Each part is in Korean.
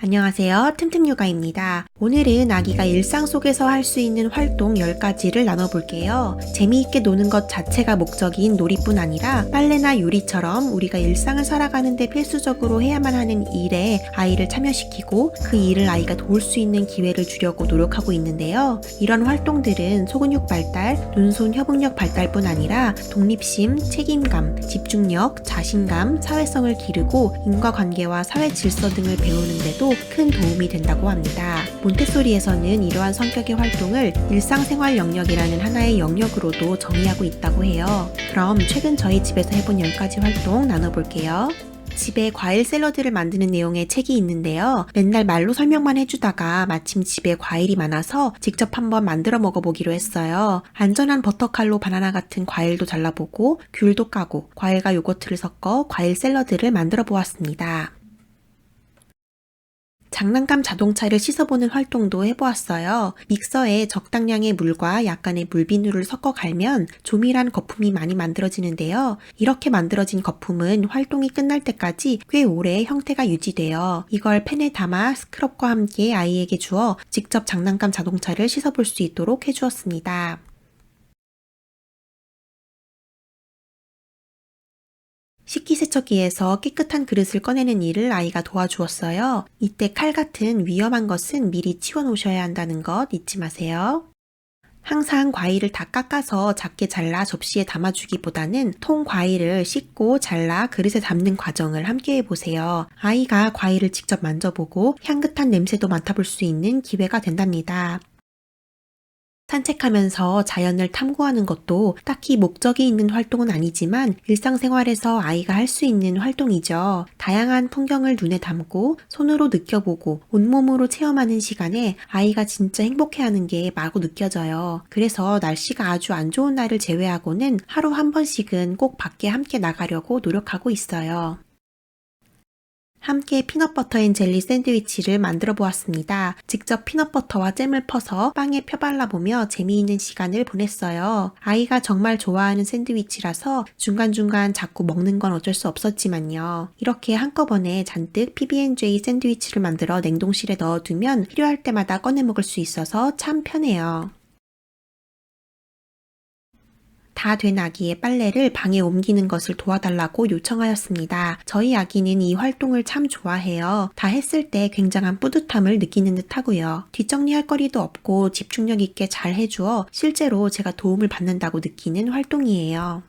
안녕하세요. 틈틈육아입니다. 오늘은 아기가 일상 속에서 할 수 있는 활동 10가지를 나눠볼게요. 재미있게 노는 것 자체가 목적인 놀이뿐 아니라 빨래나 요리처럼 우리가 일상을 살아가는데 필수적으로 해야만 하는 일에 아이를 참여시키고 그 일을 아이가 도울 수 있는 기회를 주려고 노력하고 있는데요. 이런 활동들은 소근육 발달, 눈손 협응력 발달뿐 아니라 독립심, 책임감, 집중력, 자신감, 사회성을 기르고 인과관계와 사회 질서 등을 배우는데도 큰 도움이 된다고 합니다. 몬테소리에서는 이러한 성격의 활동을 일상생활 영역이라는 하나의 영역으로도 정의하고 있다고 해요. 그럼 최근 저희 집에서 해본 10가지 활동 나눠볼게요. 집에 과일 샐러드를 만드는 내용의 책이 있는데요. 맨날 말로 설명만 해주다가 마침 집에 과일이 많아서 직접 한번 만들어 먹어보기로 했어요. 안전한 버터칼로 바나나 같은 과일도 잘라보고 귤도 까고 과일과 요거트를 섞어 과일 샐러드를 만들어 보았습니다. 장난감 자동차를 씻어보는 활동도 해보았어요. 믹서에 적당량의 물과 약간의 물비누를 섞어 갈면 조밀한 거품이 많이 만들어지는데요. 이렇게 만들어진 거품은 활동이 끝날 때까지 꽤 오래 형태가 유지돼요. 이걸 팬에 담아 스크럽과 함께 아이에게 주어 직접 장난감 자동차를 씻어볼 수 있도록 해주었습니다. 식기세척기에서 깨끗한 그릇을 꺼내는 일을 아이가 도와주었어요. 이때 칼 같은 위험한 것은 미리 치워놓으셔야 한다는 것 잊지 마세요. 항상 과일을 다 깎아서 작게 잘라 접시에 담아주기보다는 통 과일을 씻고 잘라 그릇에 담는 과정을 함께 해보세요. 아이가 과일을 직접 만져보고 향긋한 냄새도 맡아볼 수 있는 기회가 된답니다. 산책하면서 자연을 탐구하는 것도 딱히 목적이 있는 활동은 아니지만 일상생활에서 아이가 할 수 있는 활동이죠. 다양한 풍경을 눈에 담고 손으로 느껴보고 온몸으로 체험하는 시간에 아이가 진짜 행복해하는 게 마구 느껴져요. 그래서 날씨가 아주 안 좋은 날을 제외하고는 하루 한 번씩은 꼭 밖에 함께 나가려고 노력하고 있어요. 함께 피넛버터 앤 젤리 샌드위치를 만들어 보았습니다. 직접 피넛버터와 잼을 퍼서 빵에 펴발라보며 재미있는 시간을 보냈어요. 아이가 정말 좋아하는 샌드위치라서 중간중간 자꾸 먹는 건 어쩔 수 없었지만요. 이렇게 한꺼번에 잔뜩 PB&J 샌드위치를 만들어 냉동실에 넣어두면 필요할 때마다 꺼내 먹을 수 있어서 참 편해요. 다 된 아기의 빨래를 방에 옮기는 것을 도와달라고 요청하였습니다. 저희 아기는 이 활동을 참 좋아해요. 다 했을 때 굉장한 뿌듯함을 느끼는 듯 하고요. 뒷정리할 거리도 없고 집중력 있게 잘 해주어 실제로 제가 도움을 받는다고 느끼는 활동이에요.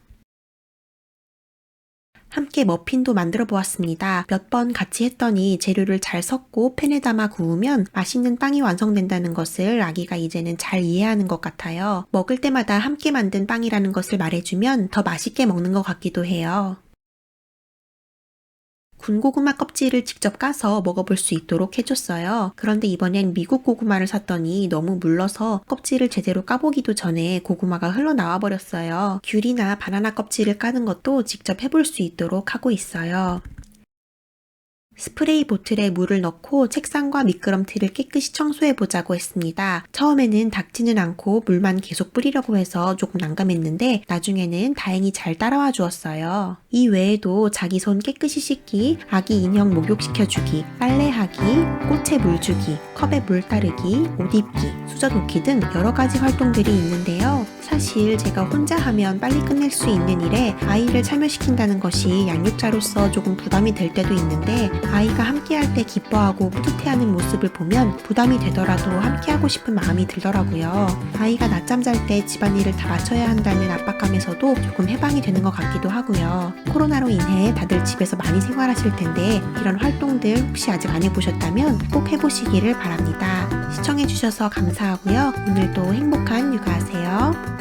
함께 머핀도 만들어 보았습니다. 몇 번 같이 했더니 재료를 잘 섞고 팬에 담아 구우면 맛있는 빵이 완성된다는 것을 아기가 이제는 잘 이해하는 것 같아요. 먹을 때마다 함께 만든 빵이라는 것을 말해주면 더 맛있게 먹는 것 같기도 해요. 군고구마 껍질을 직접 까서 먹어볼 수 있도록 해줬어요. 그런데 이번엔 미국 고구마를 샀더니 너무 물러서 껍질을 제대로 까보기도 전에 고구마가 흘러나와 버렸어요. 귤이나 바나나 껍질을 까는 것도 직접 해볼 수 있도록 하고 있어요. 스프레이 보틀에 물을 넣고 책상과 미끄럼틀을 깨끗이 청소해 보자고 했습니다. 처음에는 닦지는 않고 물만 계속 뿌리려고 해서 조금 난감했는데 나중에는 다행히 잘 따라와 주었어요. 이 외에도 자기 손 깨끗이 씻기, 아기 인형 목욕시켜주기, 빨래하기, 꽃에 물 주기, 컵에 물 따르기, 옷 입기, 수저 놓기 등 여러 가지 활동들이 있는데요. 사실 제가 혼자 하면 빨리 끝낼 수 있는 일에 아이를 참여시킨다는 것이 양육자로서 조금 부담이 될 때도 있는데 아이가 함께할 때 기뻐하고 뿌듯해하는 모습을 보면 부담이 되더라도 함께하고 싶은 마음이 들더라고요. 아이가 낮잠 잘 때 집안일을 다 마쳐야 한다는 압박감에서도 조금 해방이 되는 것 같기도 하고요. 코로나로 인해 다들 집에서 많이 생활하실 텐데 이런 활동들 혹시 아직 안 해보셨다면 꼭 해보시기를 바랍니다. 시청해주셔서 감사하고요. 오늘도 행복한 육아하세요.